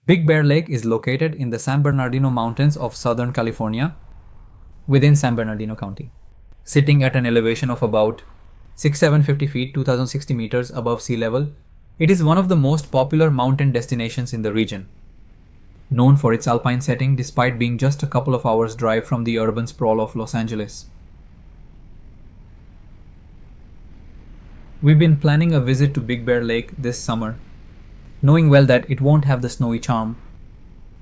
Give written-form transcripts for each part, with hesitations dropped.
Big Bear Lake is located in the San Bernardino Mountains of Southern California, within San Bernardino County. Sitting at an elevation of about 6,750 feet, 2,060 meters above sea level, it is one of the most popular mountain destinations in the region. Known for its alpine setting despite being just a couple of hours' drive from the urban sprawl of Los Angeles. We've been planning a visit to Big Bear Lake this summer, knowing well that it won't have the snowy charm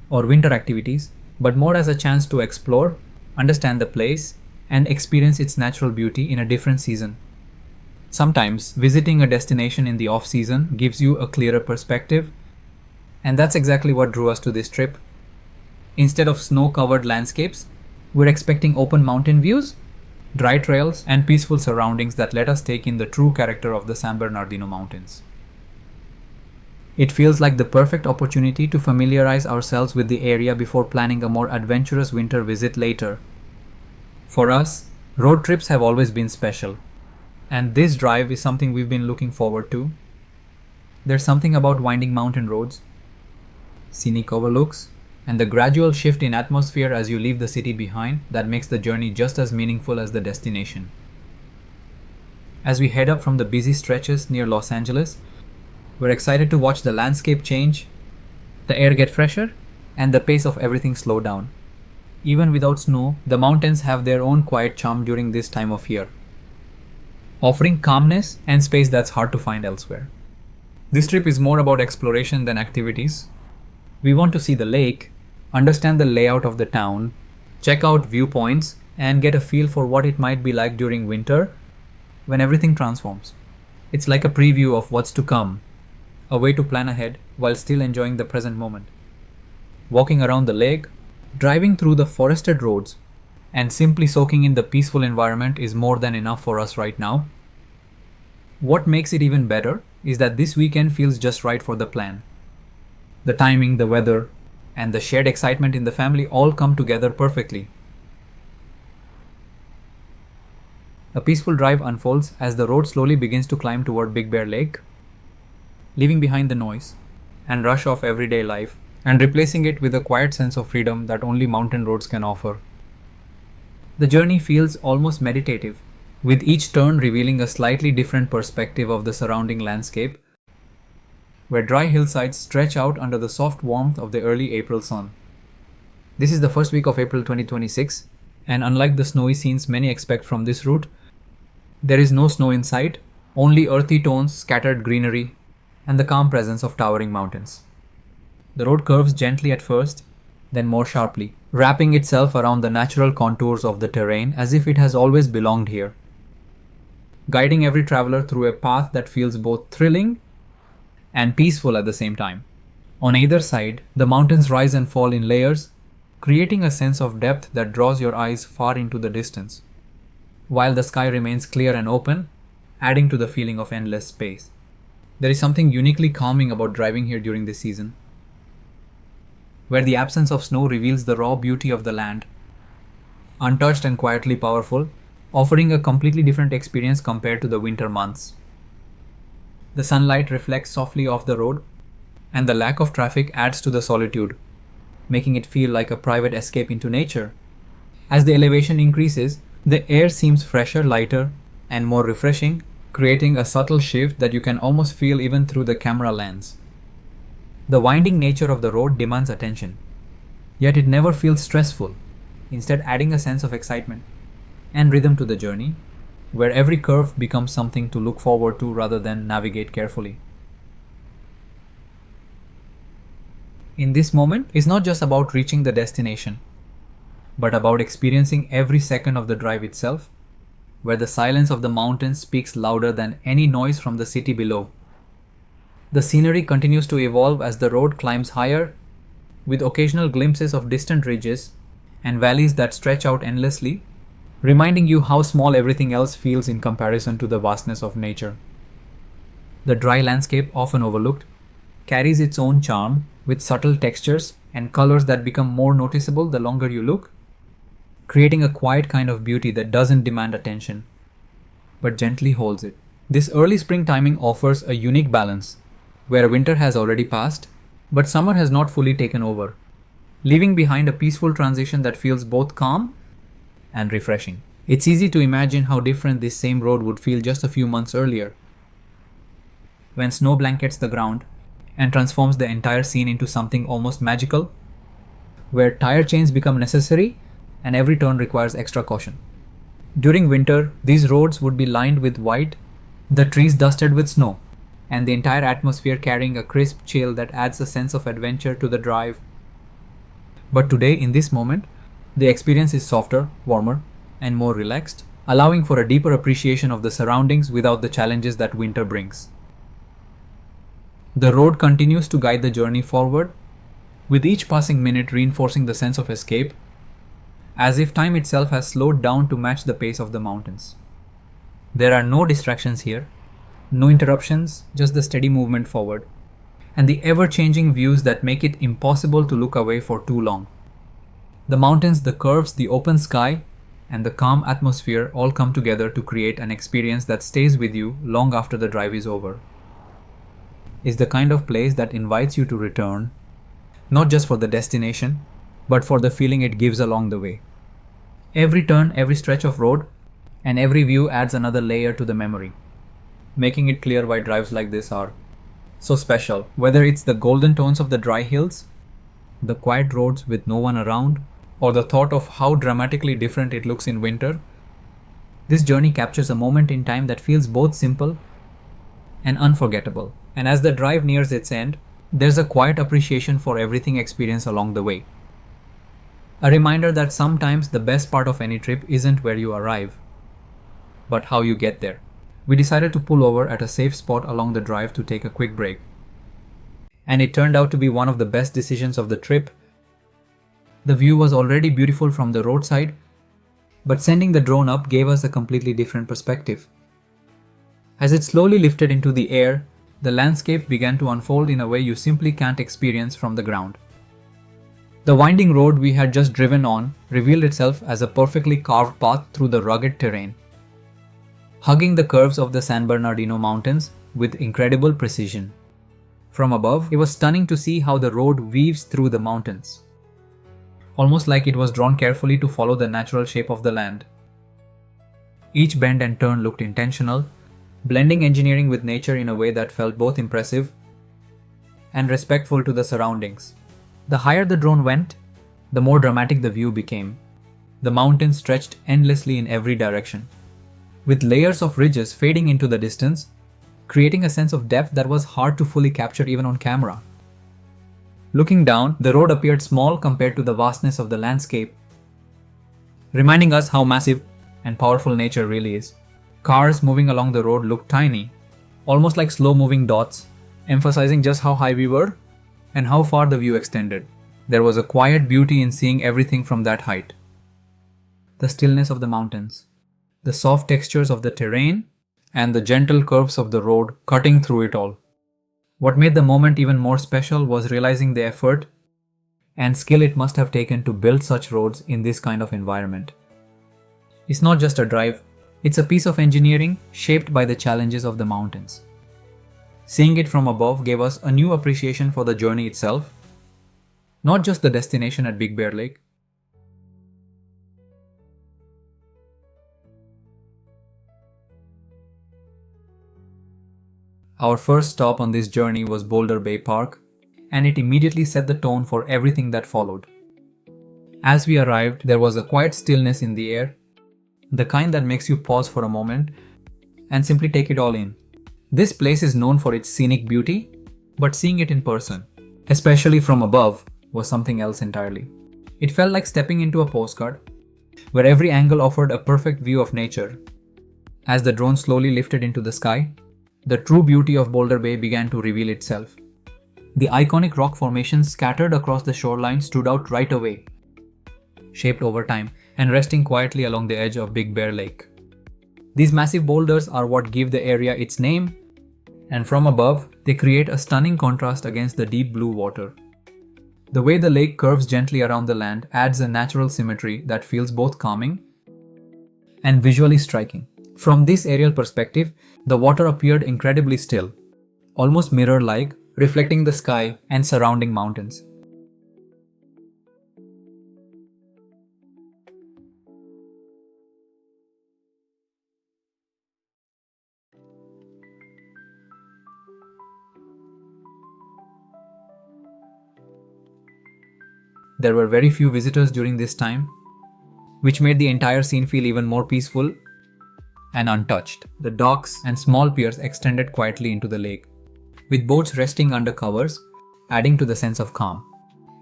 or winter activities, but more as a chance to explore, understand the place, and experience its natural beauty in a different season. Sometimes visiting a destination in the off-season gives you a clearer perspective, and that's exactly what drew us to this trip. Instead of snow-covered landscapes, we're expecting open mountain views, dry trails, and peaceful surroundings that let us take in the true character of the San Bernardino Mountains. It feels like the perfect opportunity to familiarize ourselves with the area before planning a more adventurous winter visit later. For us, road trips have always been special, and this drive is something we've been looking forward to. There's something about winding mountain roads, scenic overlooks, and the gradual shift in atmosphere as you leave the city behind that makes the journey just as meaningful as the destination. As we head up from the busy stretches near Los Angeles, we're excited to watch the landscape change, the air get fresher, and the pace of everything slow down. Even without snow, the mountains have their own quiet charm during this time of year, offering calmness and space that's hard to find elsewhere. This trip is more about exploration than activities. We want to see the lake, understand the layout of the town, check out viewpoints, and get a feel for what it might be like during winter when everything transforms. It's like a preview of what's to come, a way to plan ahead while still enjoying the present moment. Walking around the lake, driving through the forested roads, and simply soaking in the peaceful environment is more than enough for us right now. What makes it even better is that this weekend feels just right for the plan. The timing, the weather, and the shared excitement in the family all come together perfectly. A peaceful drive unfolds as the road slowly begins to climb toward Big Bear Lake, leaving behind the noise and rush of everyday life and replacing it with a quiet sense of freedom that only mountain roads can offer. The journey feels almost meditative, with each turn revealing a slightly different perspective of the surrounding landscape, where dry hillsides stretch out under the soft warmth of the early April sun. This is the first week of April 2026, and unlike the snowy scenes many expect from this route, there is no snow in sight, only earthy tones, scattered greenery, and the calm presence of towering mountains. The road curves gently at first, then more sharply, wrapping itself around the natural contours of the terrain as if it has always belonged here, guiding every traveler through a path that feels both thrilling and peaceful at the same time. On either side, the mountains rise and fall in layers, creating a sense of depth that draws your eyes far into the distance, while the sky remains clear and open, adding to the feeling of endless space. There is something uniquely calming about driving here during this season, where the absence of snow reveals the raw beauty of the land, untouched and quietly powerful, offering a completely different experience compared to the winter months. The sunlight reflects softly off the road, and the lack of traffic adds to the solitude, making it feel like a private escape into nature. As the elevation increases, the air seems fresher, lighter, and more refreshing, creating a subtle shift that you can almost feel even through the camera lens. The winding nature of the road demands attention, yet it never feels stressful, instead adding a sense of excitement and rhythm to the journey, where every curve becomes something to look forward to rather than navigate carefully. In this moment, it's not just about reaching the destination, but about experiencing every second of the drive itself, where the silence of the mountains speaks louder than any noise from the city below. The scenery continues to evolve as the road climbs higher, with occasional glimpses of distant ridges and valleys that stretch out endlessly, reminding you how small everything else feels in comparison to the vastness of nature. The dry landscape, often overlooked, carries its own charm, with subtle textures and colors that become more noticeable the longer you look, creating a quiet kind of beauty that doesn't demand attention, but gently holds it. This early spring timing offers a unique balance, where winter has already passed, But summer has not fully taken over, leaving behind a peaceful transition that feels both calm and refreshing. It's easy to imagine how different this same road would feel just a few months earlier, when snow blankets the ground and transforms the entire scene into something almost magical, where tire chains become necessary and every turn requires extra caution. During winter, these roads would be lined with white, the trees dusted with snow, and the entire atmosphere carrying a crisp chill that adds a sense of adventure to the drive. But today, in this moment, the experience is softer, warmer, and more relaxed, allowing for a deeper appreciation of the surroundings without the challenges that winter brings. The road continues to guide the journey forward, with each passing minute reinforcing the sense of escape, as if time itself has slowed down to match the pace of the mountains. There are no distractions here, no interruptions, just the steady movement forward, and the ever-changing views that make it impossible to look away for too long. The mountains, the curves, the open sky, and the calm atmosphere all come together to create an experience that stays with you long after the drive is over. It's the kind of place that invites you to return, not just for the destination, but for the feeling it gives along the way. Every turn, every stretch of road, and every view adds another layer to the memory, making it clear why drives like this are so special. Whether it's the golden tones of the dry hills, the quiet roads with no one around, or the thought of how dramatically different it looks in winter, this journey captures a moment in time that feels both simple and unforgettable. And as the drive nears its end, there's a quiet appreciation for everything experienced along the way. A reminder that sometimes the best part of any trip isn't where you arrive, but how you get there. We decided to pull over at a safe spot along the drive to take a quick break. And it turned out to be one of the best decisions of the trip. The view was already beautiful from the roadside, but sending the drone up gave us a completely different perspective. As it slowly lifted into the air, the landscape began to unfold in a way you simply can't experience from the ground. The winding road we had just driven on revealed itself as a perfectly carved path through the rugged terrain, hugging the curves of the San Bernardino Mountains with incredible precision. From above, it was stunning to see how the road weaves through the mountains, almost like it was drawn carefully to follow the natural shape of the land. Each bend and turn looked intentional, blending engineering with nature in a way that felt both impressive and respectful to the surroundings. The higher the drone went, the more dramatic the view became. The mountains stretched endlessly in every direction, with layers of ridges fading into the distance, creating a sense of depth that was hard to fully capture even on camera. Looking down, the road appeared small compared to the vastness of the landscape, reminding us how massive and powerful nature really is. Cars moving along the road looked tiny, almost like slow-moving dots, emphasizing just how high we were and how far the view extended. There was a quiet beauty in seeing everything from that height. The stillness of the mountains, the soft textures of the terrain, and the gentle curves of the road cutting through it all. What made the moment even more special was realizing the effort and skill it must have taken to build such roads in this kind of environment. It's not just a drive, it's a piece of engineering shaped by the challenges of the mountains. Seeing it from above gave us a new appreciation for the journey itself, not just the destination at Big Bear Lake. Our first stop on this journey was Boulder Bay Park, and it immediately set the tone for everything that followed. As we arrived, there was a quiet stillness in the air, the kind that makes you pause for a moment and simply take it all in. This place is known for its scenic beauty, but seeing it in person, especially from above, was something else entirely. It felt like stepping into a postcard, where every angle offered a perfect view of nature. As the drone slowly lifted into the sky, the true beauty of Boulder Bay began to reveal itself. The iconic rock formations scattered across the shoreline stood out right away, shaped over time and resting quietly along the edge of Big Bear Lake. These massive boulders are what give the area its name, and from above, they create a stunning contrast against the deep blue water. The way the lake curves gently around the land adds a natural symmetry that feels both calming and visually striking. From this aerial perspective, the water appeared incredibly still, almost mirror-like, reflecting the sky and surrounding mountains. There were very few visitors during this time, which made the entire scene feel even more peaceful and untouched. The docks and small piers extended quietly into the lake, with boats resting under covers, adding to the sense of calm.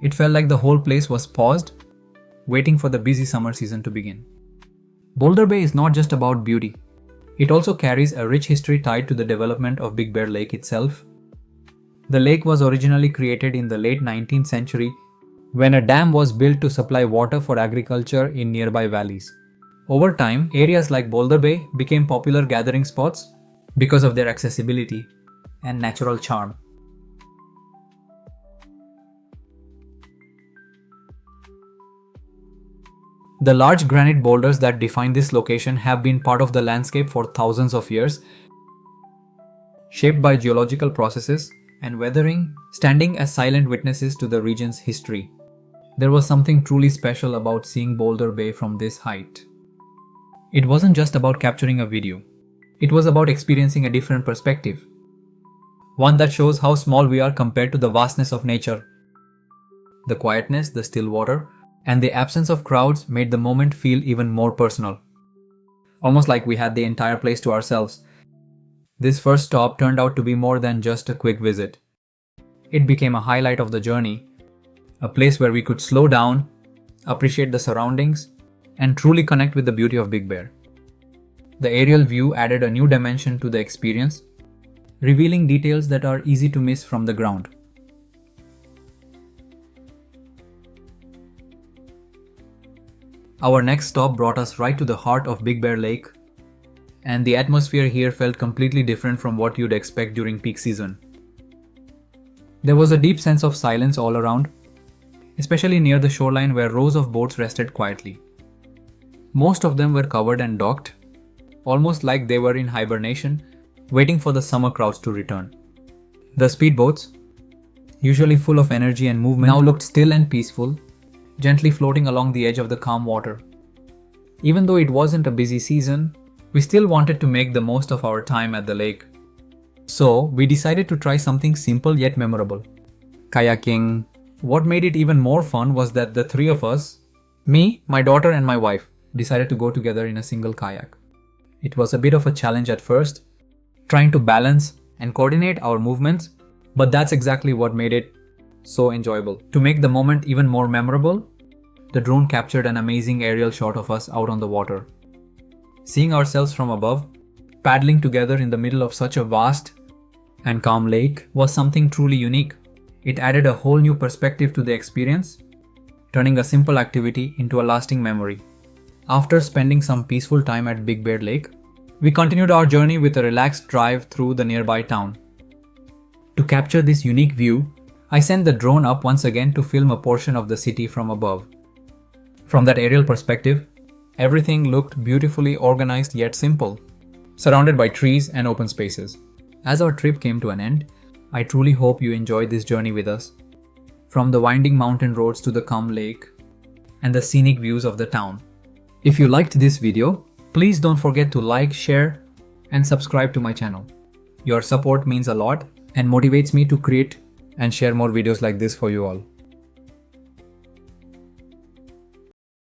It felt like the whole place was paused, waiting for the busy summer season to begin. Boulder Bay is not just about beauty. It also carries a rich history tied to the development of Big Bear Lake itself. The lake was originally created in the late 19th century when a dam was built to supply water for agriculture in nearby valleys. Over time, areas like Boulder Bay became popular gathering spots because of their accessibility and natural charm. The large granite boulders that define this location have been part of the landscape for thousands of years, shaped by geological processes and weathering, standing as silent witnesses to the region's history. There was something truly special about seeing Boulder Bay from this height. It wasn't just about capturing a video. It was about experiencing a different perspective. One that shows how small we are compared to the vastness of nature. The quietness, the still water, and the absence of crowds made the moment feel even more personal. Almost like we had the entire place to ourselves. This first stop turned out to be more than just a quick visit. It became a highlight of the journey, a place where we could slow down, appreciate the surroundings, and truly connect with the beauty of Big Bear. The aerial view added a new dimension to the experience, revealing details that are easy to miss from the ground. Our next stop brought us right to the heart of Big Bear Lake, and the atmosphere here felt completely different from what you'd expect during peak season. There was a deep sense of silence all around, especially near the shoreline where rows of boats rested quietly. Most of them were covered and docked, almost like they were in hibernation, waiting for the summer crowds to return. The speedboats, usually full of energy and movement, now looked still and peaceful, gently floating along the edge of the calm water. Even though it wasn't a busy season, we still wanted to make the most of our time at the lake. So, we decided to try something simple yet memorable: kayaking. What made it even more fun was that the three of us, me, my daughter, and my wife, decided to go together in a single kayak. It was a bit of a challenge at first, trying to balance and coordinate our movements, but that's exactly what made it so enjoyable. To make the moment even more memorable, the drone captured an amazing aerial shot of us out on the water. Seeing ourselves from above, paddling together in the middle of such a vast and calm lake was something truly unique. It added a whole new perspective to the experience, turning a simple activity into a lasting memory. After spending some peaceful time at Big Bear Lake, we continued our journey with a relaxed drive through the nearby town. To capture this unique view, I sent the drone up once again to film a portion of the city from above. From that aerial perspective, everything looked beautifully organized yet simple, surrounded by trees and open spaces. As our trip came to an end, I truly hope you enjoyed this journey with us. From the winding mountain roads to the calm lake and the scenic views of the town. If you liked this video, please don't forget to like, share, and subscribe to my channel. Your support means a lot and motivates me to create and share more videos like this for you all.